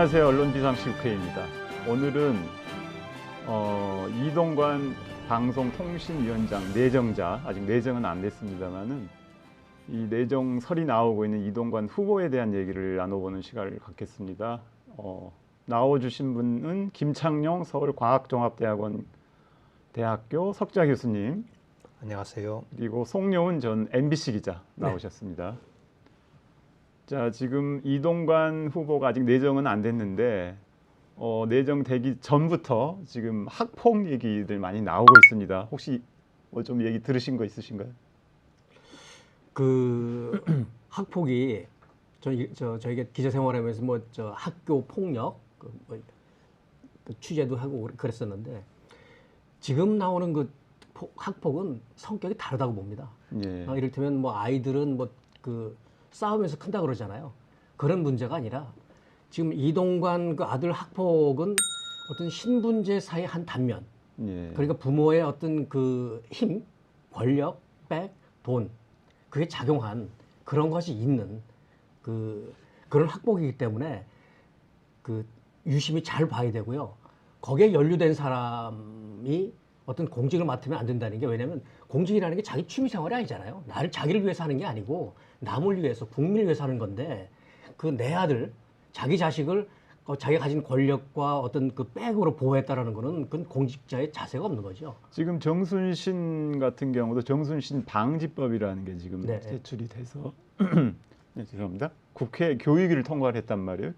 안녕하세요. 언론비상시국회입니다. 오늘은 이동관 방송통신위원장 내정자, 아직 내정은 안 됐습니다만은 이 내정설이 나오고 있는 이동관 후보에 대한 얘기를 나눠보는 시간을 갖겠습니다. 나와주신 분은 김창룡 서울과학종합대학원 대학교 석좌 교수님. 안녕하세요. 그리고 송여운 전 MBC 기자 나오셨습니다. 네. 자, 지금 이동관 후보가 아직 내정은 안 됐는데 내정되기 전부터 지금 학폭 얘기들 많이 나오고 있습니다. 혹시 뭐 좀 얘기 들으신 거 있으신가요? 그 학폭이 저희가 기자 생활하면서 학교 폭력 그 취재도 하고 그랬었는데 지금 나오는 그 학폭은 성격이 다르다고 봅니다. 예. 이를테면 뭐 아이들은 그 싸우면서 큰다 그러잖아요. 그런 문제가 아니라 지금 이동관 그 아들 학폭은 어떤 신분제 사이의 한 단면. 예. 그러니까 부모의 어떤 그 힘, 권력, 돈 그게 작용한 그런 것이 있는 그런 학폭이기 때문에 그 유심히 잘 봐야 되고요. 거기에 연루된 사람이 어떤 공직을 맡으면 안 된다는 게, 왜냐하면 공직이라는 게 자기 취미 생활이 아니잖아요. 자기를 위해서 하는 게 아니고 남을 위해서, 국민을 위해서 하는 건데, 그 내 아들, 자기 자식을 자기가 가진 권력과 어떤 그 백으로 보호했다라는 거는 그건 공직자의 자세가 없는 거죠. 지금 정순신 같은 경우도 정순신 방지법이라는 게 지금 네. 제출이 돼서 네, 죄송합니다. 국회 교육위를 통과를 했단 말이에요.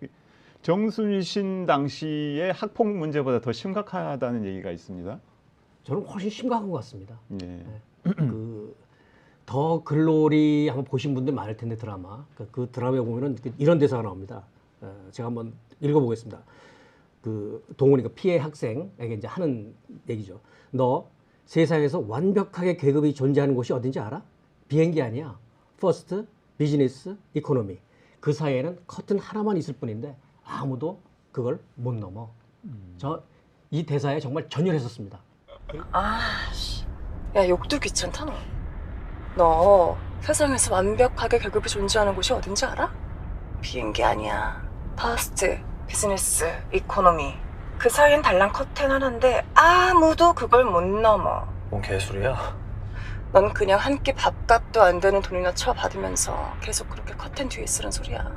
정순신 당시의 학폭 문제보다 더 심각하다는 얘기가 있습니다. 저는 훨씬 심각한 것 같습니다. 예. 더 글로리 한번 보신 분들 많을 텐데, 드라마. 그 드라마에 보면은 이런 대사가 나옵니다. 제가 한번 읽어보겠습니다. 그 동훈이가 피해 학생에게 이제 하는 얘기죠. 너 세상에서 완벽하게 계급이 존재하는 곳이 어딘지 알아? 비행기 아니야. 퍼스트, 비즈니스, 이코노미. 그 사이에는 커튼 하나만 있을 뿐인데 아무도 그걸 못 넘어. 이 대사에 정말 전율했었습니다. 아씨, 야, 욕도 귀찮다 너. 너 세상에서 완벽하게 계급이 존재하는 곳이 어딘지 알아? 비행기 아니야. 퍼스트, 비즈니스, 이코노미. 그 사이엔 달랑 커튼 하나인데 아무도 그걸 못 넘어. 뭔 개소리야? 넌 그냥 한 끼 밥값도 안 되는 돈이나 쳐받으면서 계속 그렇게 커튼 뒤에 쓰는 소리야.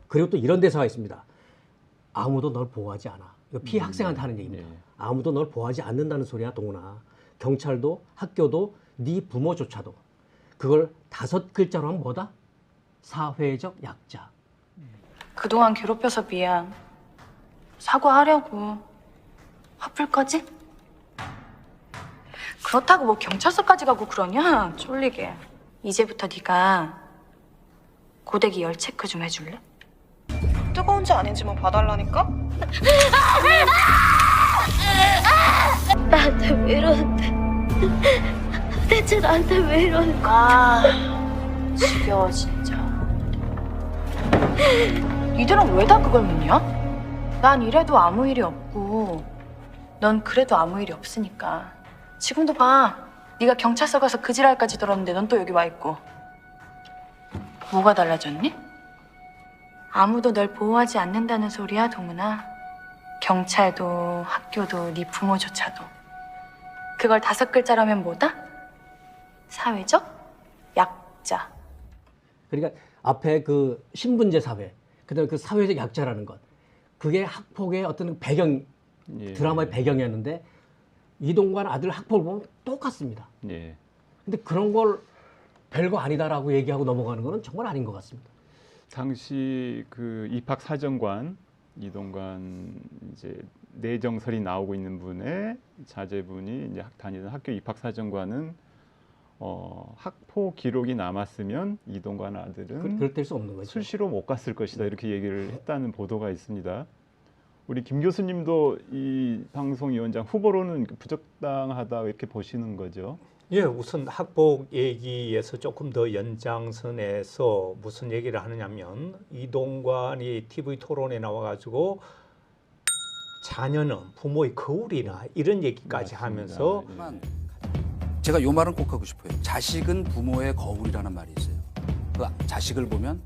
그리고 또 이런 대사가 있습니다. 아무도 널 보호하지 않아. 이거 피해 학생한테 하는 얘기입니다. 네. 아무도 널 보호하지 않는다는 소리야, 동훈아. 경찰도, 학교도, 네 부모조차도. 그걸 5글자로 하면 뭐다? 사회적 약자. 그동안 괴롭혀서 미안. 사과하려고. 화풀 거지? 그렇다고 뭐 경찰서까지 가고 그러냐? 쫄리게. 이제부터 네가 고데기 열 체크 좀 해줄래? 뜨거운지 아닌지만 봐달라니까? 나한테 왜 이러는데? 대체 나한테 왜 이러는 거야? 아, 지겨워 진짜. 니들은 왜 다 그걸 묻냐? 난 이래도 아무 일이 없고 넌 그래도 아무 일이 없으니까. 지금도 봐. 네가 경찰서 가서 그 지랄까지 들었는데 넌 또 여기 와 있고. 뭐가 달라졌니? 아무도 널 보호하지 않는다는 소리야, 동훈아. 경찰도 학교도 네 부모조차도. 그걸 5글자로 하면 뭐다? 사회적 약자. 그러니까 앞에 그 신분제 사회, 그다음에 그 사회적 약자라는 것. 그게 학폭의 어떤 배경, 예. 드라마의 배경이었는데 이동관 아들 학폭을 보면 똑같습니다. 예. 근데 그런 걸 별거 아니다라고 얘기하고 넘어가는 거는 정말 아닌 것 같습니다. 당시 그 입학사정관 이동관 이제 내정설이 나오고 있는 분의 자제분이 이제 다니던 학교 입학사정관은 학폭 기록이 남았으면 이동관 아들은 그럴 수 없는 거죠. 수시로 못 갔을 것이다, 이렇게 얘기를 했다는 보도가 있습니다. 우리 김 교수님도 이 방송위원장 후보로는 부적당하다 이렇게 보시는 거죠? 예, 우선 학폭 얘기에서 조금 더 연장선에서 무슨 얘기를 하느냐면, 이동관이 TV 토론에 나와가지고 자녀는 부모의 거울이나 이런 얘기까지 맞습니다. 하면서 제가 요 말은 꼭 하고 싶어요. 자식은 부모의 거울이라는 말이 있어요. 그 자식을 보면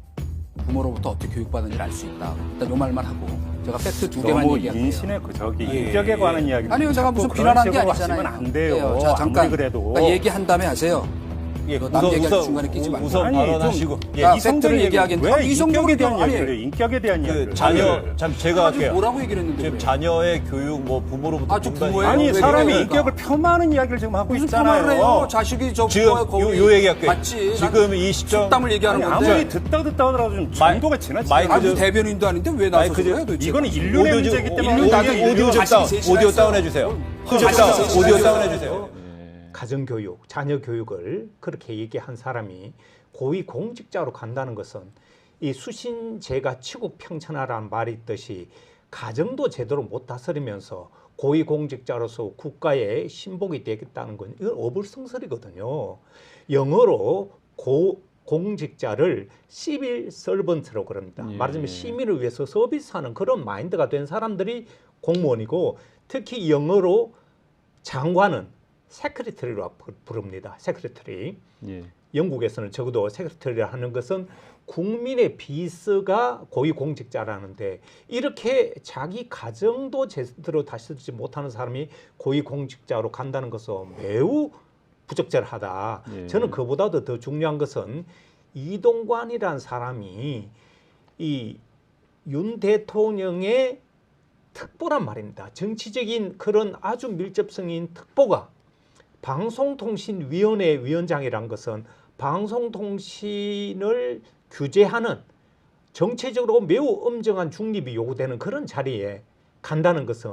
부모로부터 어떻게 교육받는지를 알 수 있다. 일단 요 말만 하고, 제가 팩트 두 개만 너무 얘기할게요. 인신의 저기 예. 인격에 관한 이야기. 아니요, 제가 무슨 비난한 게 아니잖아요. 안 돼요. 예, 자, 잠깐 아무리 그래도. 그러니까 얘기한 다음에 하세요. 예, 남 얘기할 중간에 끼지 말고. 우선 아니, 발언하시고. 좀, 자, 이성적인 팩트를 얘기하긴 왜 인격에 대한 아니, 이야기를 해요? 인격에 대한 이야기를. 자녀, 참 제가 지금 할게요. 뭐라고 얘기를 했는데 지금 그래요? 자녀의 교육, 뭐 부모로부터 아, 저 분단- 부모예요? 아니 왜 사람이 그래요? 인격을 폄하하는 이야기를 지금 하고 무슨 있잖아요. 폄하를 해요? 자식이 저 지금 부모의 거울이 요 얘기할게요. 맞지. 지금 이 시점 속담을 얘기하는 아니, 건데. 아무리 듣다 하더라도 좀 정도가 지나치지. 마이크 아니, 좀- 대변인도 아닌데 왜 나서서 마이크 좀- 그래요 도대체? 이거는 인륜의 오디오 좀- 문제이기 때문에 인륜 나도 오디오 좀 자식이 다운, 셋이나 오디오 있어요. 다운해 주세요. 자식이 오디오 셋이나 다운해 있어요. 주세요. 가정교육, 자녀교육을 그렇게 얘기한 사람이 고위 공직자로 간다는 것은 이 수신제가 치국평천하라는 말이 있듯이 가정도 제대로 못 다스리면서 고위 공직자로서 국가의 신복이 되겠다는 건 이건 어불성설이거든요. 영어로 공직자를 시빌 서번트라고 그럽니다. 예. 말하자면 시민을 위해서 서비스하는 그런 마인드가 된 사람들이 공무원이고 특히 영어로 장관은 세크리터리라고 부릅니다. 세크리터리. 예. 영국에서는 적어도 세크리터리를 하는 것은 국민의 비서가 고위공직자라는데 이렇게 자기 가정도 제대로 다스리지 못하는 사람이 고위공직자로 간다는 것은 매우 부적절하다. 예. 저는 그보다도 더 중요한 것은 이동관이라는 사람이 이 윤 대통령의 특보란 말입니다. 정치적인 그런 아주 밀접성인 특보가 방송통신위원회 위원장이란 것은 방송통신을 규제하는 정체적으로 매우 엄정한 중립이 요구되는 그런 자리에 간다는 것은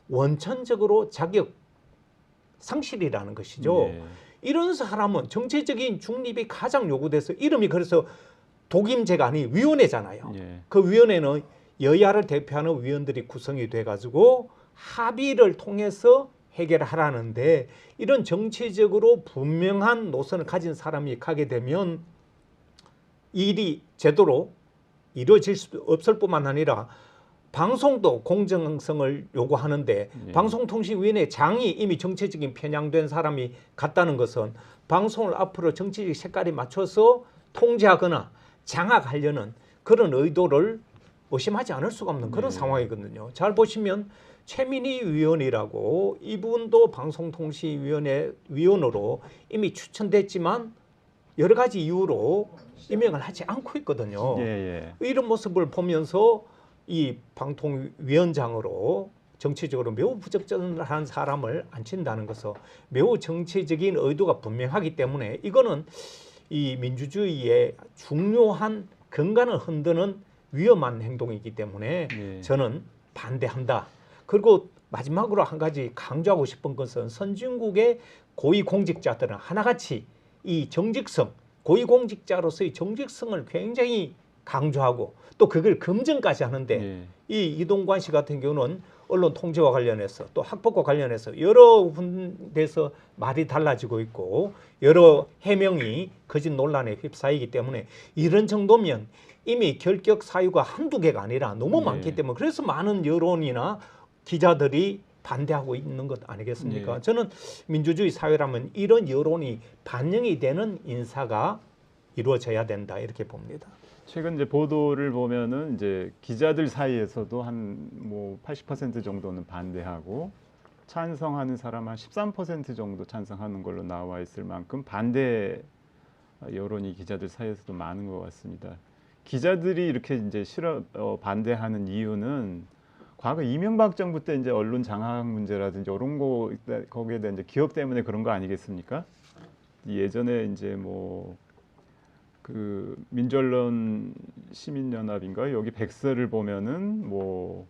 원천적으로 자격 상실이라는 것이죠. 예. 이런 사람은 정체적인 중립이 가장 요구돼서 이름이 그래서 독임제가 아닌 위원회잖아요. 예. 그 위원회는 여야를 대표하는 위원들이 구성이 돼가지고 합의를 통해서 해결하라는데 이런 정치적으로 분명한 노선을 가진 사람이 가게 되면 일이 제대로 이루어질 수 없을 뿐만 아니라 방송도 공정성을 요구하는데 예. 방송통신위원회 장이 이미 정치적인 편향된 사람이 갔다는 것은 방송을 앞으로 정치적 색깔에 맞춰서 통제하거나 장악하려는 그런 의도를 의심하지 않을 수가 없는 그런 네. 상황이거든요. 잘 보시면 최민희 위원이라고 이분도 방송통신위원회 위원으로 이미 추천됐지만 여러 가지 이유로 임명을 하지 않고 있거든요. 예. 이런 모습을 보면서 이 방통위원장으로 정치적으로 매우 부적절한 사람을 앉힌다는 것은 매우 정치적인 의도가 분명하기 때문에 이거는 이 민주주의의 중요한 근간을 흔드는 위험한 행동이기 때문에 예. 저는 반대한다. 그리고 마지막으로 한 가지 강조하고 싶은 것은 선진국의 고위공직자들은 하나같이 이 정직성, 고위공직자로서의 정직성을 굉장히 강조하고 또 그걸 검증까지 하는데 예. 이 이동관 씨 같은 경우는 언론 통제와 관련해서 또 학폭과 관련해서 여러 군데서 말이 달라지고 있고 여러 해명이 거짓 논란에 휩싸이기 때문에 이런 정도면 이미 결격 사유가 한두 개가 아니라 너무 예. 많기 때문에 그래서 많은 여론이나 기자들이 반대하고 있는 것 아니겠습니까? 예. 저는 민주주의 사회라면 이런 여론이 반영이 되는 인사가 이루어져야 된다 이렇게 봅니다. 최근 이제 보도를 보면은 이제 기자들 사이에서도 한 뭐 80% 정도는 반대하고 찬성하는 사람 한 13% 정도 찬성하는 걸로 나와 있을 만큼 반대 여론이 기자들 사이에서도 많은 것 같습니다. 기자들이 이렇게 이제 반대하는 이유는 과거 이명박 정부 때 이제 언론 장악 문제라든지 이런 거 거기에 대한 이제 기억 때문에 그런 거 아니겠습니까? 예전에 이제 뭐 그 민주언론 시민연합인가 여기 백서를 보면은 뭐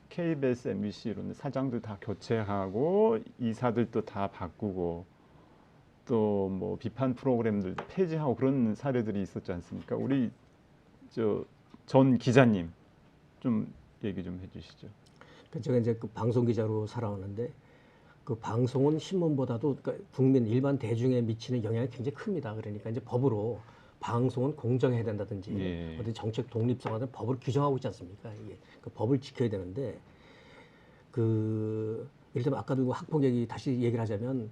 KBS, MBC 이런 사장들 다 교체하고 이사들도 다 바꾸고 또 뭐 비판 프로그램들 폐지하고 그런 사례들이 있었지 않습니까? 우리 저 전 기자님 좀 얘기 좀 해주시죠. 제가 이제 그 방송 기자로 살아왔는데 그 방송은 신문보다도 그러니까 국민 일반 대중에 미치는 영향이 굉장히 큽니다. 그러니까 이제 법으로 방송은 공정해야 된다든지 예. 어떤 정책 독립성하는 법을 규정하고 있지 않습니까? 이게 그 법을 지켜야 되는데 그 예를 들면 아까도 학폭 얘기 다시 얘기를 하자면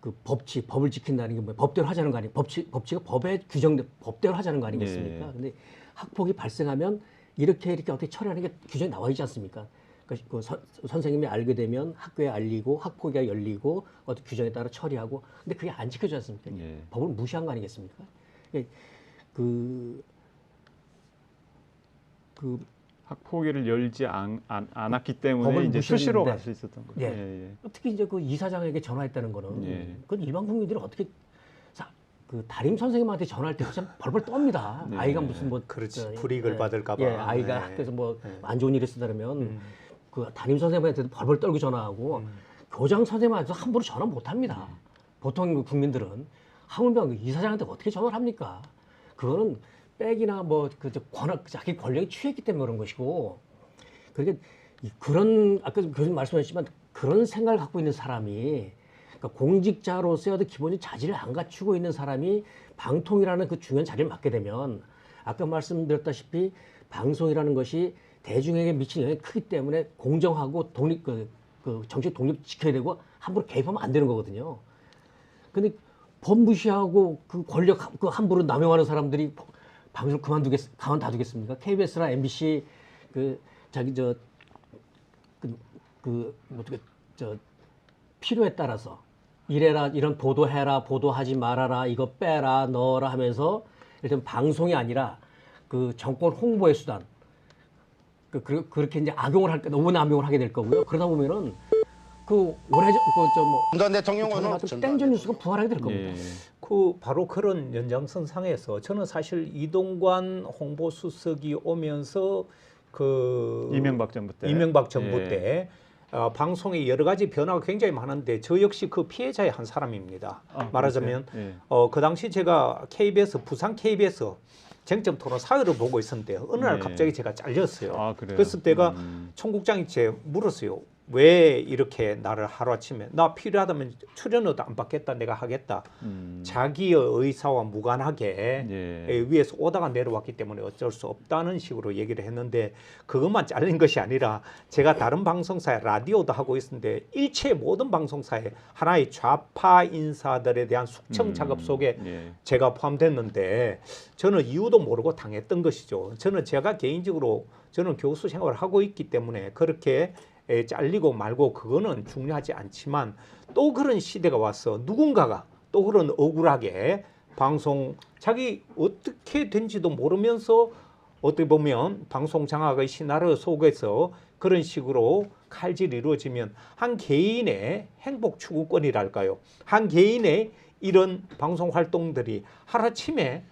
그 법을 지킨다는 게 뭐 법대로 하자는 거 아니에요? 법치가 법에 규정된 법대로 하자는 거 아니겠습니까? 예. 근데 학폭이 발생하면 이렇게 어떻게 처리하는 게 규정이 나와 있지 않습니까? 그 선생님이 알게 되면 학교에 알리고 학폭위가 열리고 어떤 규정에 따라 처리하고 근데 그게 안 지켜지지 않습니까? 예. 법을 무시한 거 아니겠습니까? 그 학폭위를 열지 않았기 때문에 법을 이제 수시로 무시했는데, 갈 수 있었던 거죠. 예. 특히 이제 그 이사장에게 전화했다는 거는 예. 그건 일반 국민들이 어떻게 그 담임 선생님한테 전화할 때 참 벌벌 떱니다. 네. 아이가 무슨 뭐 그렇지. 불이익을 예, 받을까봐. 예, 아이가 네. 학교에서 뭐 안 좋은 일이 있었다 그러면 그 담임 선생님한테도 벌벌 떨고 전화하고 교장 선생님한테도 함부로 전화 못 합니다. 보통 국민들은 하물며 그 이사장한테 어떻게 전화를 합니까? 그거는 백이나 뭐 그 권한 자기 권력이 취했기 때문에 그런 것이고 그러니까 그런 아까 교수님 말씀하셨지만 그런 생각을 갖고 있는 사람이 그러니까 공직자로서의 어떤 기본적인 자질을 안 갖추고 있는 사람이 방통이라는 그 중요한 자리를 맡게 되면 아까 말씀드렸다시피 방송이라는 것이 대중에게 미치는 영향이 크기 때문에 공정하고 독립 그 정치 독립 지켜야 되고 함부로 개입하면 안 되는 거거든요. 근데 법 무시하고 그 권력 그 함부로 남용하는 사람들이 방송을 가만두겠습니까? KBS나 MBC 그 자기 어떻게 필요에 따라서 이래라 이런 보도해라 보도하지 말아라 이거 빼라 넣어라 하면서 일단 방송이 아니라 그 정권 홍보의 수단 그렇게 이제 악용을 할 때 너무 남용을 하게 될 거고요. 그러다 보면은 그 오래전 전 대통령은 땡전 뉴스가 부활하게 될 겁니다. 예. 그 바로 그런 연장선상에서 저는 사실 이동관 홍보수석이 오면서 그 이명박 정부 때 예. 때 방송의 여러 가지 변화가 굉장히 많은데 저 역시 그 피해자의 한 사람입니다. 말하자면 예. 그 당시 제가 KBS 부산 KBS 쟁점 토론 사회를 보고 있었는데 어느 날 예. 갑자기 제가 잘렸어요. 그래요? 그래서 내가 총국장이 제 물었어요. 왜 이렇게 나를 하루아침에 나 필요하다면 출연료도 안 받겠다 내가 하겠다. 자기의 의사와 무관하게 예. 위에서 오다가 내려왔기 때문에 어쩔 수 없다는 식으로 얘기를 했는데 그것만 잘린 것이 아니라 제가 다른 방송사에 라디오도 하고 있었는데 일체 모든 방송사에 하나의 좌파 인사들에 대한 숙청 작업 속에 예. 제가 포함됐는데 저는 이유도 모르고 당했던 것이죠. 저는 제가 개인적으로 저는 교수 생활을 하고 있기 때문에 그렇게 잘리고 말고 그거는 중요하지 않지만 또 그런 시대가 와서 누군가가 또 그런 억울하게 방송 자기 어떻게 된지도 모르면서 어떻게 보면 방송 장악의 신화를 속에서 그런 식으로 칼질이 이루어지면 한 개인의 행복 추구권이랄까요? 한 개인의 이런 방송 활동들이 하루아침에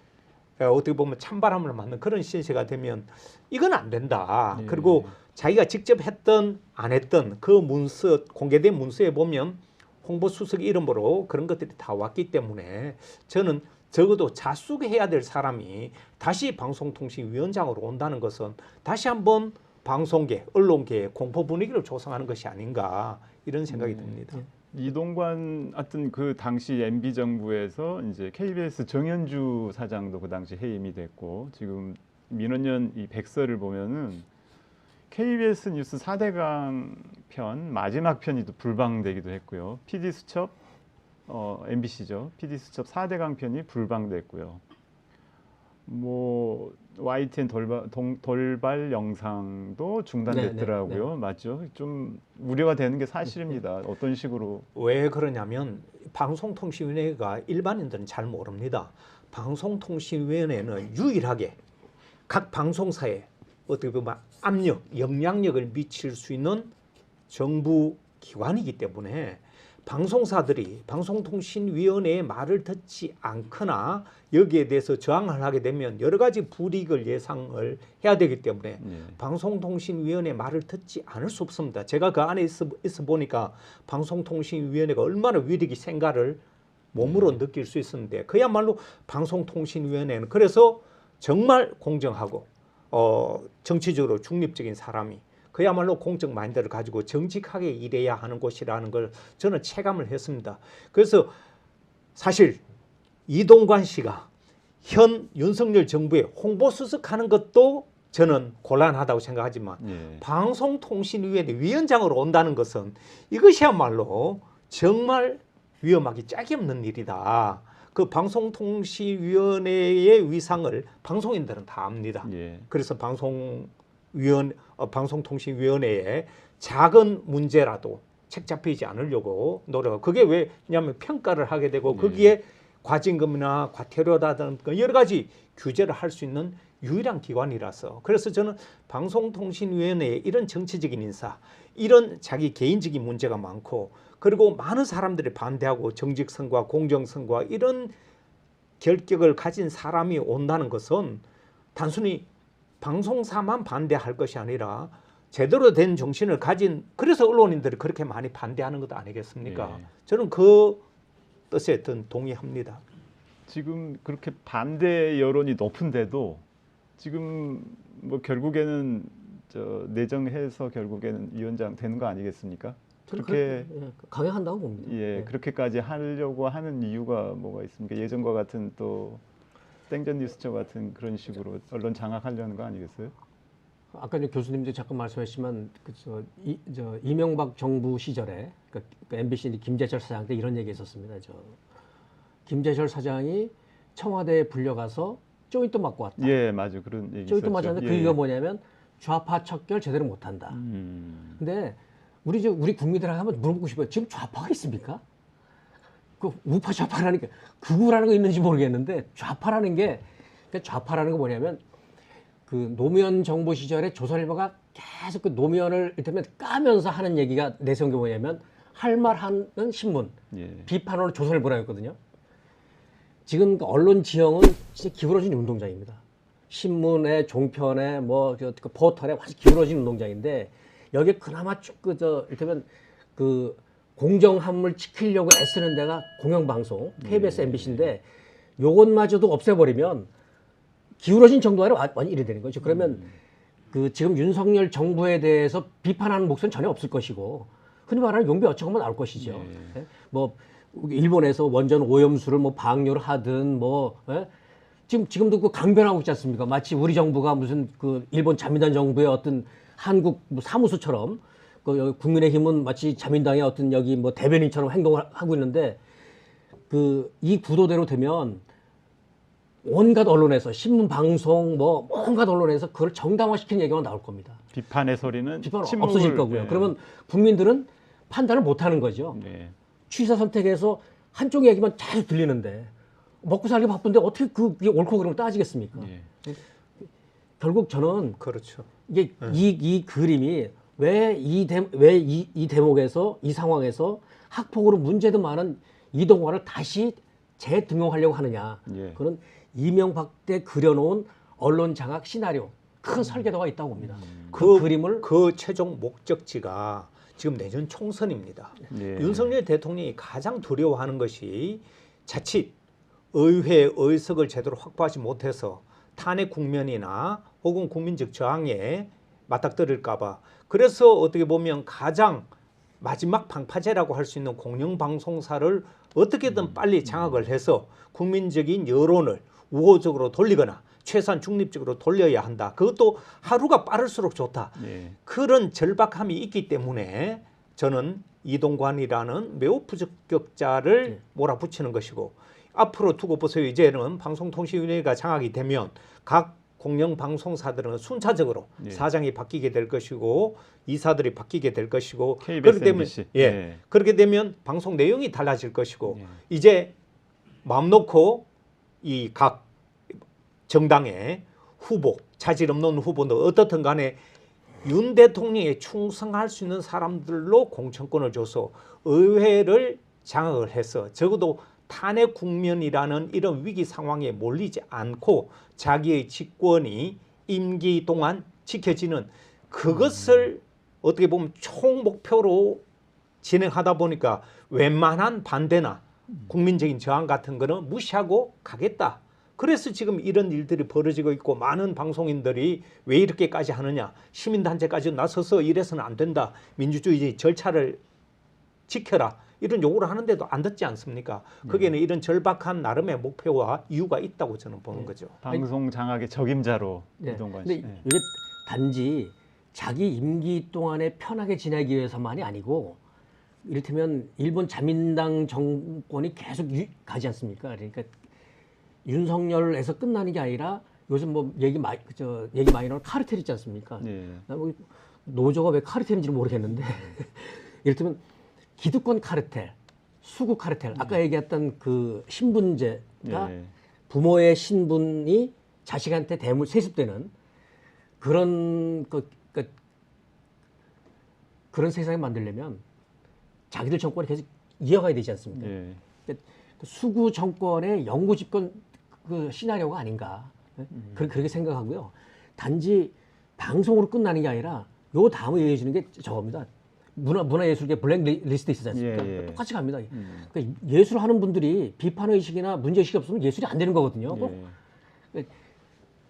어떻게 보면 찬바람을 맞는 그런 신세가 되면 이건 안 된다. 예. 그리고 자기가 직접 했던 안 했던 그 문서 공개된 문서에 보면 홍보수석 이름으로 그런 것들이 다 왔기 때문에 저는 적어도 자숙해야 될 사람이 다시 방송통신위원장으로 온다는 것은 다시 한번 방송계, 언론계의 공포 분위기를 조성하는 것이 아닌가 이런 생각이 듭니다. 이동관 하여튼 그 당시 MB 정부에서 이제 KBS 정현주 사장도 그 당시 해임이 됐고 지금 민원연 이 백서를 보면은 KBS 뉴스 4대강 편 마지막 편이 또 불방되기도 했고요. PD 수첩 MBC죠. PD 수첩 4대강 편이 불방됐고요. 뭐 YTN 돌발 영상도 중단됐더라고요. 네, 네. 맞죠? 좀 우려가 되는 게 사실입니다. 어떤 식으로? 왜 그러냐면 방송통신위원회가 일반인들은 잘 모릅니다. 방송통신위원회는 유일하게 각 방송사에 어떻게 보면 압력, 영향력을 미칠 수 있는 정부 기관이기 때문에 방송사들이 방송통신위원회의 말을 듣지 않거나 여기에 대해서 저항을 하게 되면 여러 가지 불이익을 예상을 해야 되기 때문에 방송통신위원회 말을 듣지 않을 수 없습니다. 제가 그 안에 있어 보니까 방송통신위원회가 얼마나 위력이 센가를 몸으로 느낄 수 있었는데 그야말로 방송통신위원회는 그래서 정말 공정하고 정치적으로 중립적인 사람이 그야말로 공적 마인드를 가지고 정직하게 일해야 하는 곳이라는 걸 저는 체감을 했습니다. 그래서 사실 이동관 씨가 현 윤석열 정부의 홍보수석하는 것도 저는 곤란하다고 생각하지만 방송통신위원회 위원장으로 온다는 것은 이것이야말로 정말 위험하기 짝이 없는 일이다. 그 방송통신위원회의 위상을 방송인들은 다 압니다. 예. 그래서 방송통신위원회에 작은 문제라도 책 잡히지 않으려고 노력. 그게 왜냐하면 평가를 하게 되고 거기에 과징금이나 과태료라든가 여러 가지 규제를 할 수 있는 유일한 기관이라서. 그래서 저는 방송통신위원회에 이런 정치적인 인사, 이런 자기 개인적인 문제가 많고 그리고 많은 사람들이 반대하고 정직성과 공정성과 이런 결격을 가진 사람이 온다는 것은 단순히 방송사만 반대할 것이 아니라 제대로 된 정신을 가진, 그래서 언론인들이 그렇게 많이 반대하는 것 아니겠습니까? 예. 저는 그 뜻에 동의합니다. 지금 그렇게 반대 여론이 높은데도 지금 뭐 결국에는 내정해서 결국에는 위원장 되는 거 아니겠습니까? 그렇게 강행한다고 봅니다. 예, 그렇게까지 하려고 하는 이유가 뭐가 있습니까? 예전과 같은 또 땡전 뉴스처 같은 그런 식으로 언론 장악하려는 거 아니겠어요? 아까 이제 교수님도 잠깐 말씀하셨지만 이명박 정부 시절에 그 MBC 김재철 사장 때 이런 얘기 있었습니다. 김재철 사장이 청와대에 불려가서 조인트 맞고 왔다. 예, 맞아. 그런 얘기 조인트 있었죠. 맞았는데 그 예. 이유가 뭐냐면 좌파 척결 제대로 못한다. 근데 우리 국민들한테 한번 물어보고 싶어요. 지금 좌파가 있습니까? 그 우파 좌파라는 게 극우라는 거 있는지 모르겠는데 좌파라는 게 좌파라는 거 뭐냐면 그 노무현 정부 시절에 조선일보가 계속 그 노무현을 이를테면 까면서 하는 얘기가 내세운 게 뭐냐면 할 말 하는 신문, 비판으로 조선일보라고 했거든요. 지금 언론 지형은 진짜 기울어진 운동장입니다. 신문에 종편에 그 포털에 완전 기울어진 운동장인데 여기에 그나마 쭉 이를테면 그 공정함을 지키려고 애쓰는 데가 공영방송, KBS, MBC인데 요것마저도 없애버리면 기울어진 정도 아니라 완전 이래 되는 거죠. 그러면 그 지금 윤석열 정부에 대해서 비판하는 목소리는 전혀 없을 것이고 흔히 말하는 용비 어처구니가 나올 것이죠. 예? 뭐 일본에서 원전 오염수를 뭐 방류를 하든 예? 지금도 그 강변하고 있지 않습니까? 마치 우리 정부가 무슨 그 일본 자민당 정부의 어떤 한국 뭐 사무소처럼 그 국민의힘은 마치 자민당의 어떤 여기 뭐 대변인처럼 행동을 하고 있는데 그 이 구도대로 되면 온갖 언론에서 신문 방송 뭐 온갖 언론에서 그걸 정당화시키는 얘기가 나올 겁니다. 비판의 소리는 없어질 거고요. 그러면 국민들은 판단을 못 하는 거죠. 취사 선택에서 한쪽 얘기만 계속 들리는데 먹고 살기 바쁜데 어떻게 그게 옳고 그름을 따지겠습니까? 결국 저는 그렇죠. 이게 이 그림이 왜 이 대목에서 이 상황에서 학폭으로 문제도 많은 이동화를 다시 재등용하려고 하느냐. 그런 이명박 때 그려놓은 언론 장악 시나리오 큰 설계도가 있다고 봅니다. 그 그림을 그 최종 목적지가 지금 내년 총선입니다. 윤석열 대통령이 가장 두려워하는 것이 자칫 의회 의석을 제대로 확보하지 못해서 탄핵 국면이나 혹은 국민적 저항에 맞닥뜨릴까 봐. 그래서 어떻게 보면 가장 마지막 방파제라고 할 수 있는 공영방송사를 어떻게든 빨리 장악을 해서 국민적인 여론을 우호적으로 돌리거나 최소한 중립적으로 돌려야 한다. 그것도 하루가 빠를수록 좋다. 그런 절박함이 있기 때문에 저는 이동관이라는 매우 부적격자를 몰아붙이는 것이고 앞으로 두고 보세요. 이제는 방송통신위원회가 장악이 되면 각 공영방송사들은 순차적으로 사장이 바뀌게 될 것이고 이사들이 바뀌게 될 것이고 KBS, 그렇게 되면 MBC. 그렇게 되면 방송 내용이 달라질 것이고 이제 마음 놓고 이 각 정당의 후보, 차질 없는 후보는 어떻든 간에 윤 대통령에 충성할 수 있는 사람들로 공천권을 줘서 의회를 장악을 해서 적어도 탄핵 국면이라는 이런 위기 상황에 몰리지 않고 자기의 직권이 임기 동안 지켜지는 그것을 어떻게 보면 총 목표로 진행하다 보니까 웬만한 반대나 국민적인 저항 같은 거는 무시하고 가겠다. 그래서 지금 이런 일들이 벌어지고 있고 많은 방송인들이 왜 이렇게까지 하느냐. 시민단체까지 나서서 이래서는 안 된다. 민주주의 절차를 지켜라. 이런 요구를 하는데도 안 듣지 않습니까? 거기에는 이런 절박한 나름의 목표와 이유가 있다고 저는 보는 거죠. 방송 장악의 적임자로 이동관 씨. 근데 이게 단지 자기 임기 동안에 편하게 지내기 위해서만이 아니고 이를테면 일본 자민당 정권이 계속 가지 않습니까? 그러니까 윤석열에서 끝나는 게 아니라 요즘 뭐 얘기 많이 나오는 카르텔 있지 않습니까? 예. 뭐 노조가 왜 카르텔인지는 모르겠는데 이를테면 기득권 카르텔, 수구 카르텔, 아까 얘기했던 그 신분제가 예. 부모의 신분이 자식한테 대물 세습되는 그런 그런 세상을 만들려면 자기들 정권이 계속 이어가야 되지 않습니까? 예. 그러니까 수구 정권의 영구 집권 그 시나리오가 아닌가 그렇게 생각하고요. 단지 방송으로 끝나는 게 아니라 요 다음에 얘기해 주는 게 저겁니다. 문화예술계 블랙리스트 있지 않습니까? 예, 예. 똑같이 갑니다. 그러니까 예술을 하는 분들이 비판의식이나 문제의식이 없으면 예술이 안 되는 거거든요. 예.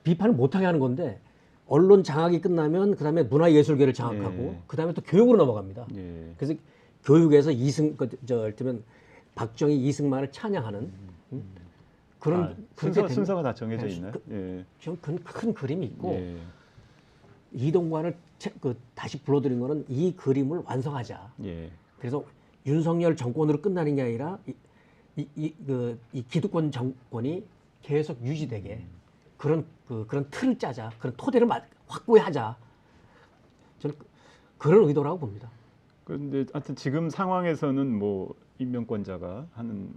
비판을 못하게 하는 건데 언론 장악이 끝나면 그다음에 문화예술계를 장악하고 예. 그다음에 또 교육으로 넘어갑니다. 예. 그래서 교육에서 이를테면 박정희 이승만을 찬양하는 그런 순서가 다 정해져 네, 있나요? 예. 큰 그림이 있고 예. 이동관을 다시 불러들인 거는 이 그림을 완성하자. 예. 그래서 윤석열 정권으로 끝나는 게 아니라 이 기득권 정권이 계속 유지되게 그런 틀을 짜자, 그런 토대를 확보하자. 저는 그런 의도라고 봅니다. 그런데 하여튼 지금 상황에서는 뭐 임명권자가 하는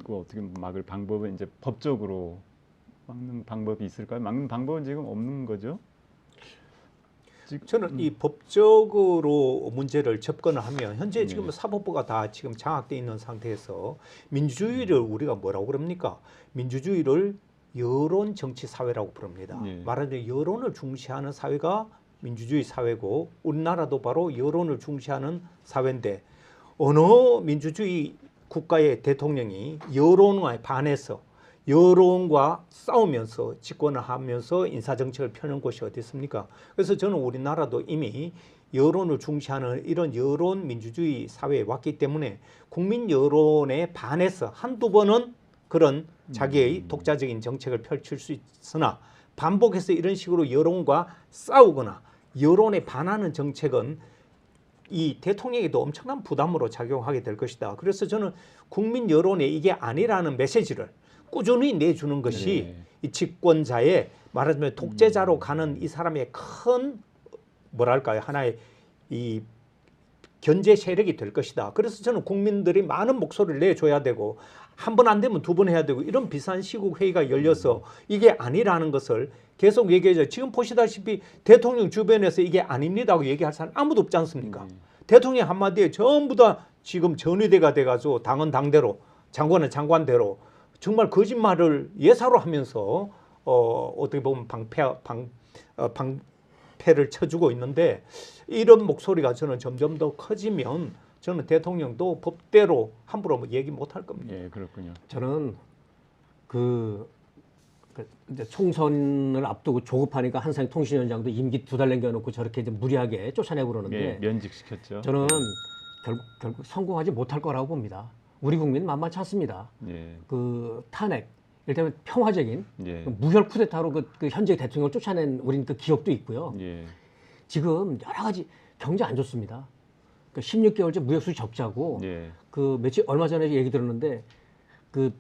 거 어떻게 막을 방법은 이제 법적으로 막는 방법이 있을까요? 막는 방법은 지금 없는 거죠? 저는 이 법적으로 문제를 접근을 하면 현재 지금 사법부가 다 지금 장악돼 있는 상태에서 민주주의를 우리가 뭐라고 그럽니까? 민주주의를 여론 정치 사회라고 부릅니다. 말하자면 여론을 중시하는 사회가 민주주의 사회고 우리나라도 바로 여론을 중시하는 사회인데 어느 민주주의 국가의 대통령이 여론에 반해서 여론과 싸우면서 집권을 하면서 인사정책을 펴는 곳이 어디 있습니까? 그래서 저는 우리나라도 이미 여론을 중시하는 이런 여론 민주주의 사회에 왔기 때문에 국민 여론에 반해서 한두 번은 그런 자기의 독자적인 정책을 펼칠 수 있으나 반복해서 이런 식으로 여론과 싸우거나 여론에 반하는 정책은 이 대통령에게도 엄청난 부담으로 작용하게 될 것이다. 그래서 저는 국민 여론에 이게 아니라는 메시지를 꾸준히 내주는 것이 이 집권자의 말하자면 독재자로 가는 이 사람의 큰 뭐랄까요 하나의 이 견제 세력이 될 것이다. 그래서 저는 국민들이 많은 목소리를 내줘야 되고 한 번 안 되면 두 번 해야 되고 이런 비싼 시국 회의가 열려서 이게 아니라는 것을 계속 얘기해줘. 지금 보시다시피 대통령 주변에서 이게 아닙니다고 얘기할 사람 아무도 없지 않습니까? 대통령 한마디에 전부 다 지금 전위대가 돼가지고 당은 당대로 장관은 장관대로 정말 거짓말을 예사로 하면서 어떻게 보면 방패를 쳐주고 있는데 이런 목소리가 저는 점점 더 커지면 저는 대통령도 법대로 함부로 얘기 못할 겁니다. 예, 그렇군요. 저는 이제 총선을 앞두고 조급하니까 한상희 통신위원장도 임기 2달 남겨놓고 저렇게 이제 무리하게 쫓아내고 그러는데 면직시켰죠. 저는 결국 성공하지 못할 거라고 봅니다. 우리 국민 만만치 않습니다. 그 탄핵, 이를테면 평화적인 무혈 쿠데타로 그 현재 대통령을 쫓아낸 우린 그 기억도 있고요. 지금 여러 가지 경제 안 좋습니다. 그 16개월째 무역수지 적자고 그 얼마 전에 얘기 들었는데 그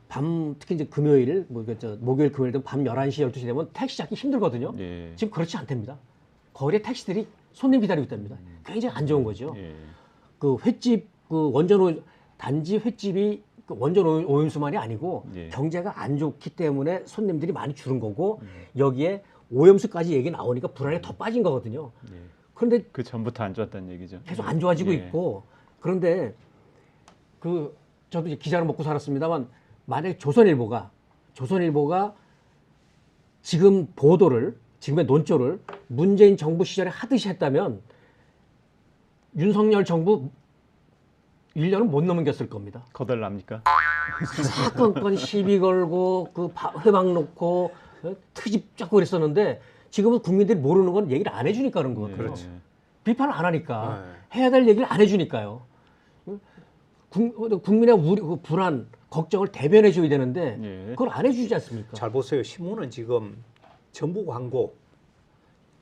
특히 이제 금요일 목요일 금요일 되면 밤 11시 12시 되면 택시 잡기 힘들거든요. 지금 그렇지 않답니다. 거리에 택시들이 손님 기다리고 있답니다. 굉장히 안 좋은 거죠. 그 횟집 단지 횟집이 원전 오염수만이 아니고 경제가 안 좋기 때문에 손님들이 많이 줄은 거고 여기에 오염수까지 얘기 나오니까 불안에 더 빠진 거거든요. 그런데 그 전부터 안 좋았다는 얘기죠. 계속 안 좋아지고 있고 그런데 저도 이제 기자로 먹고 살았습니다만 만약에 조선일보가 지금 지금의 논조를 문재인 정부 시절에 하듯이 했다면 윤석열 정부 1년은 못 넘겼을 겁니다. 거덜납니까? 사건건 시비 걸고 회방 놓고 트집 잡고 그랬었는데 지금은 국민들이 모르는 건 얘기를 안 해주니까 그런 거거든요. 그렇죠. 비판을 안 하니까 해야 될 얘기를 안 해주니까요. 국민의 불안, 걱정을 대변해 줘야 되는데 그걸 안 해주지 않습니까? 잘 보세요. 신문은 지금 정부 광고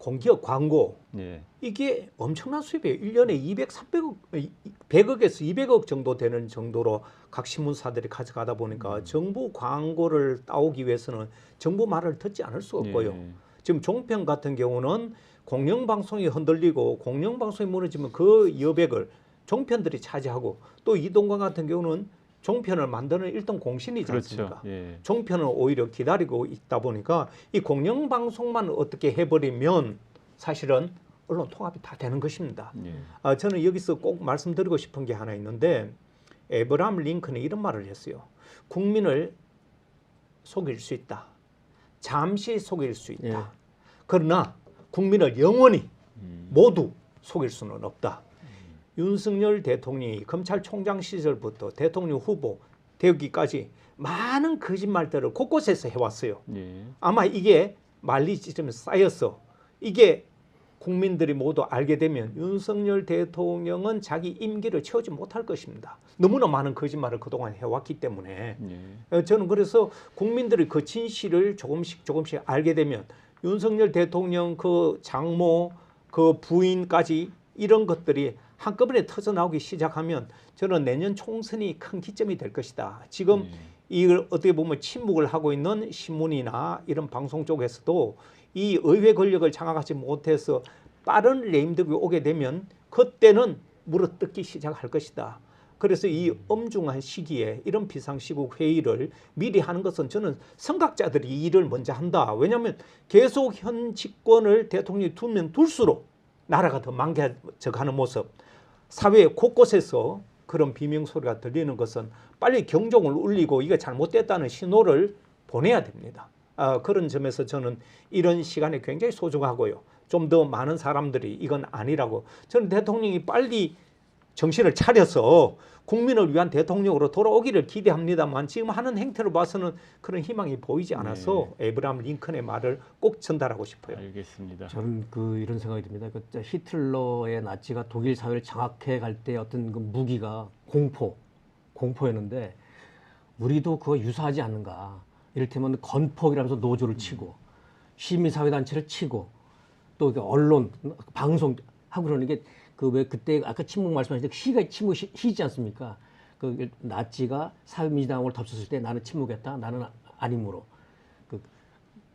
공기업 광고 예. 이게 엄청난 수입이에요. 1년에 200, 300억, 100억에서 200억 정도 되는 정도로 각 신문사들이 가져가다 보니까 정부 광고를 따오기 위해서는 정부 말을 듣지 않을 수 없고요. 예. 지금 종편 같은 경우는 공영방송이 흔들리고 공영방송이 무너지면 그 여백을 종편들이 차지하고 또 이동관 같은 경우는 종편을 만드는 일등 공신이지 않습니까? 그렇죠. 예. 종편은 오히려 기다리고 있다 보니까 이 공영방송만 어떻게 해버리면 사실은 언론 통합이 다 되는 것입니다. 예. 저는 여기서 꼭 말씀드리고 싶은 게 하나 있는데 에브라함 링컨이 이런 말을 했어요. 국민을 속일 수 있다. 잠시 속일 수 있다. 예. 그러나 국민을 영원히 모두 속일 수는 없다. 윤석열 대통령이 검찰총장 시절부터 대통령 후보 되기까지 많은 거짓말들을 곳곳에서 해왔어요. 예. 아마 이게 말리지점에 쌓여서 이게 국민들이 모두 알게 되면 윤석열 대통령은 자기 임기를 채우지 못할 것입니다. 너무나 많은 거짓말을 그동안 해왔기 때문에 예. 저는 그래서 국민들이 그 진실을 조금씩 알게 되면 윤석열 대통령 그 장모 그 부인까지 이런 것들이 한꺼번에 터져 나오기 시작하면 저는 내년 총선이 큰 기점이 될 것이다. 지금 이걸 어떻게 보면 침묵을 하고 있는 신문이나 이런 방송 쪽에서도 이 의회 권력을 장악하지 못해서 빠른 레임덕이 오게 되면 그때는 물어뜯기 시작할 것이다. 그래서 이 엄중한 시기에 이런 비상시국 회의를 미리 하는 것은 저는 선각자들이 이 일을 먼저 한다. 왜냐하면 계속 현 집권을 대통령이 두면 둘수록 나라가 더 망가져가는 모습, 사회 곳곳에서 그런 비명소리가 들리는 것은 빨리 경종을 울리고 이게 잘못됐다는 신호를 보내야 됩니다. 그런 점에서 저는 이런 시간이 굉장히 소중하고요. 좀 더 많은 사람들이 이건 아니라고, 저는 대통령이 빨리 정신을 차려서 국민을 위한 대통령으로 돌아오기를 기대합니다만 지금 하는 행태를 봐서는 그런 희망이 보이지 않아서 에브라함 링컨의 말을 꼭 전달하고 싶어요. 알겠습니다. 저는 이런 생각이 듭니다. 히틀러의 나치가 독일 사회를 장악해 갈 때 어떤 그 무기가 공포였는데 우리도 그거 유사하지 않는가. 이를테면 건폭이라면서 노조를 치고 시민사회단체를 치고 또 언론, 방송 하고 그러는 게 왜 그때 아까 침묵 말씀하셨는데 시지 않습니까? 그 나치가 사회민주당을 덮쳤을 때 나는 침묵했다, 나는 아니므로.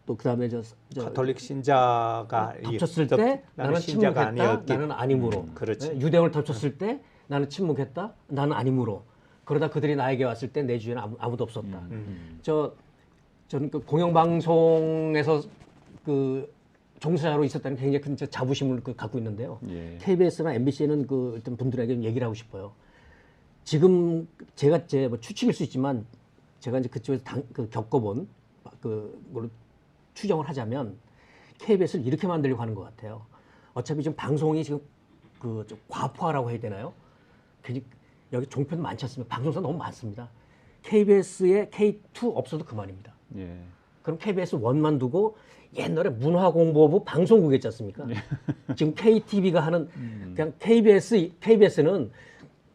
또 그다음에 가톨릭 신자가 덮쳤을 때 나는 침묵했다, 나는 아니므로. 그렇지. 유대인을 덮쳤을 때 나는 침묵했다, 나는 아니므로. 그러다 그들이 나에게 왔을 때 내 주위에는 아무도 없었다. 저는 그 공영방송에서 그 종사자로 있었다는 굉장히 큰 자부심을 갖고 있는데요. 예. KBS나 MBC는 그 어떤 분들에게 얘기를 하고 싶어요. 지금 제가 뭐 추측일 수 있지만 제가 이제 그쪽에서 겪어본 그걸로 추정을 하자면 KBS를 이렇게 만들려고 하는 것 같아요. 어차피 지금 방송이 지금 좀 과포화라고 해야 되나요? 여기 종편 많지 않습니까? 방송사 너무 많습니다. KBS에 K2 없어도 그만입니다. 예. 그럼 KBS 1만 두고 옛날에 문화공보부 방송국 있지 않습니까? 지금 KTV가 하는 그냥 KBS는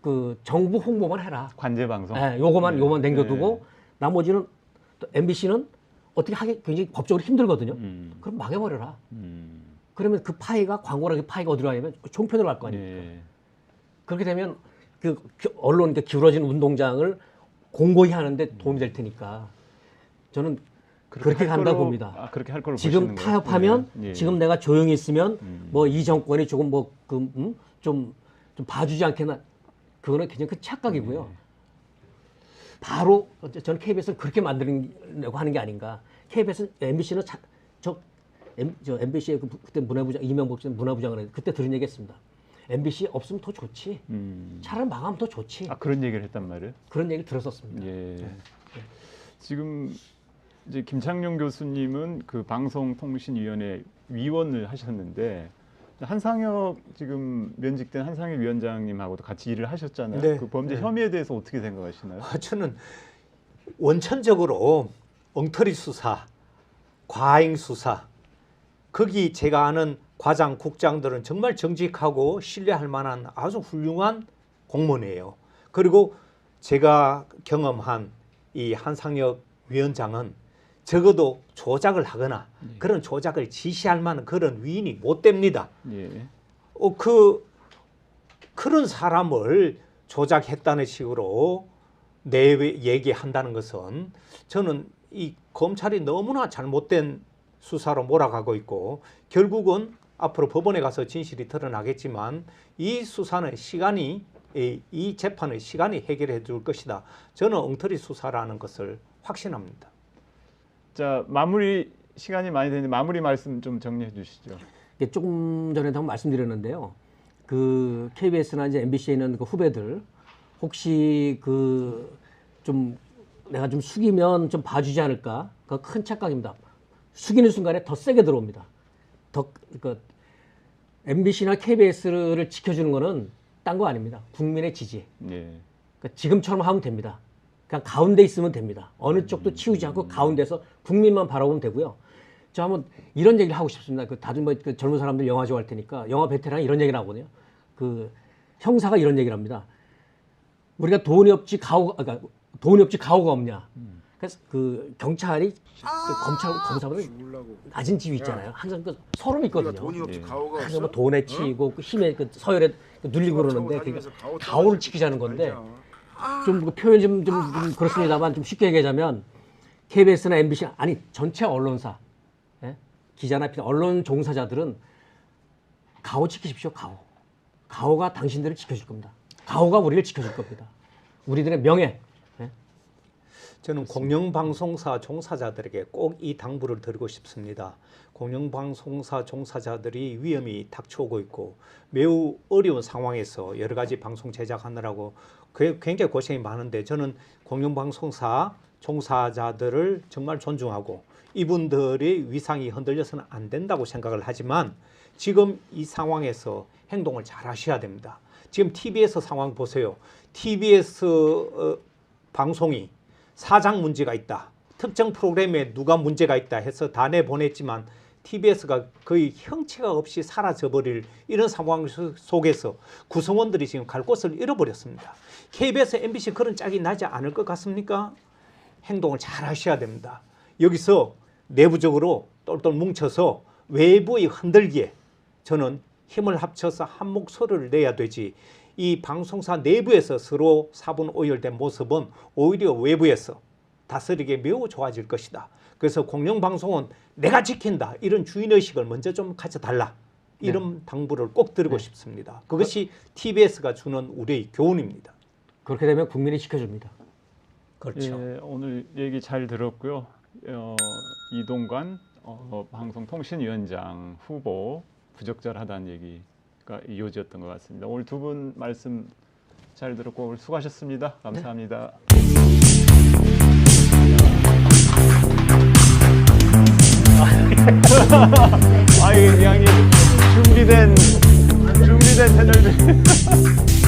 그 정부 홍보만 해라. 관제 방송. 네, 요거만 남겨두고 나머지는 또 MBC는 어떻게 하기 굉장히 법적으로 힘들거든요. 그럼 막아버려라. 그러면 그 파이가 광고라는 파이가 어디로 가냐면 종편으로 갈 거 아닙니까? 예. 그렇게 되면 그 언론 기울어진 운동장을 공고히 하는데 도움이 될 테니까 저는 그렇게 간다고 봅니다. 그렇게 할 걸로 지금 타협하면 지금 내가 조용히 있으면 뭐 이 정권이 조금 좀 봐주지 않겠나, 그거는 굉장히 큰 착각이고요. 바로 저는 KBS를 그렇게 만들려고 하는 게 아닌가. KBS, MBC는 저 MBC의 그때 문화부장 이명복 문화부장을 했는데 그때 들은 얘기했습니다. MBC 없으면 더 좋지. 차라리 망하면 더 좋지. 그런 얘기를 했단 말이에요? 그런 얘기를 들었었습니다. 예. 지금 이제 김창룡 교수님은 그 방송통신위원회 위원을 하셨는데 한상혁 지금 면직된 한상혁 위원장님하고도 같이 일을 하셨잖아요. 네. 그 범죄 혐의에 대해서 어떻게 생각하시나요? 저는 원천적으로 엉터리 수사, 과잉 수사, 거기 제가 아는 과장, 국장들은 정말 정직하고 신뢰할 만한 아주 훌륭한 공무원이에요. 그리고 제가 경험한 이 한상혁 위원장은 적어도 조작을 하거나 그런 조작을 지시할 만한 그런 위인이 못 됩니다. 예. 그런 사람을 조작했다는 식으로 얘기한다는 것은 저는 이 검찰이 너무나 잘못된 수사로 몰아가고 있고 결국은 앞으로 법원에 가서 진실이 드러나겠지만 이 수사는 이 재판은 시간이 해결해 줄 것이다. 저는 엉터리 수사라는 것을 확신합니다. 자, 마무리 시간이 많이 되는데 마무리 말씀 좀 정리해 주시죠. 조금 전에도 한번 말씀드렸는데요. 그 KBS나 이제 MBC에 있는 그 후배들 혹시 좀 내가 좀 숙이면 좀 봐주지 않을까? 그 큰 착각입니다. 숙이는 순간에 더 세게 들어옵니다. MBC나 KBS를 지켜주는 거는 딴 거 아닙니다. 국민의 지지. 예. 그러니까 지금처럼 하면 됩니다. 그냥 가운데 있으면 됩니다. 어느 쪽도 치우지 않고 가운데서 국민만 바라보면 되고요. 저 한번 이런 얘기를 하고 싶습니다. 다들 그 젊은 사람들 영화 좋아할 테니까 영화 베테랑이 이런 얘기를 하거든요. 그 형사가 이런 얘기를 합니다. 우리가 돈이 없지 가오가 없냐. 그래서 그 경찰이 검사보다 낮은 지위 있잖아요. 항상 그 서름 있거든요. 돈이 없지 가오가 항상 뭐 돈에 치이고 그 힘에 그 서열에 눌리고 그러는데 그러니까 가오를 지키자는 건데 좀 그 표현 좀 그렇습니다만 좀 쉽게 얘기하자면 KBS나 MBC 아니 전체 언론사 기자나 언론 종사자들은 가오 지키십시오. 가오가 당신들을 지켜줄 겁니다. 가오가 우리를 지켜줄 겁니다. 우리들의 명예. 저는 공영방송사 종사자들에게 꼭 이 당부를 드리고 싶습니다. 공영방송사 종사자들이 위험이 닥쳐오고 있고 매우 어려운 상황에서 여러 가지 방송 제작하느라고 굉장히 고생이 많은데 저는 공영방송사 종사자들을 정말 존중하고 이분들의 위상이 흔들려서는 안 된다고 생각을 하지만 지금 이 상황에서 행동을 잘 하셔야 됩니다. 지금 TBS 상황 보세요. TBS 방송이 사장 문제가 있다. 특정 프로그램에 누가 문제가 있다 해서 다 내보냈지만 TBS가 거의 형체가 없이 사라져버릴 이런 상황 속에서 구성원들이 지금 갈 곳을 잃어버렸습니다. KBS, MBC 그런 짝이 나지 않을 것 같습니까? 행동을 잘 하셔야 됩니다. 여기서 내부적으로 똘똘 뭉쳐서 외부의 흔들기에 저는 힘을 합쳐서 한 목소리를 내야 되지 이 방송사 내부에서 서로 사분 오열된 모습은 오히려 외부에서 다스리기 매우 좋아질 것이다. 그래서 공영방송은 내가 지킨다. 이런 주인의식을 먼저 좀 가져달라. 이런 당부를 꼭 드리고 싶습니다. 그것이 TBS가 주는 우리의 교훈입니다. 그렇게 되면 국민이 지켜줍니다. 그렇죠. 예, 오늘 얘기 잘 들었고요. 이동관 방송통신위원장 후보 부적절하다는 얘기가 이어졌던 것 같습니다. 오늘 두 분 말씀 잘 들었고 오늘 수고하셨습니다. 감사합니다. 아이, 양이 준비된 채널들.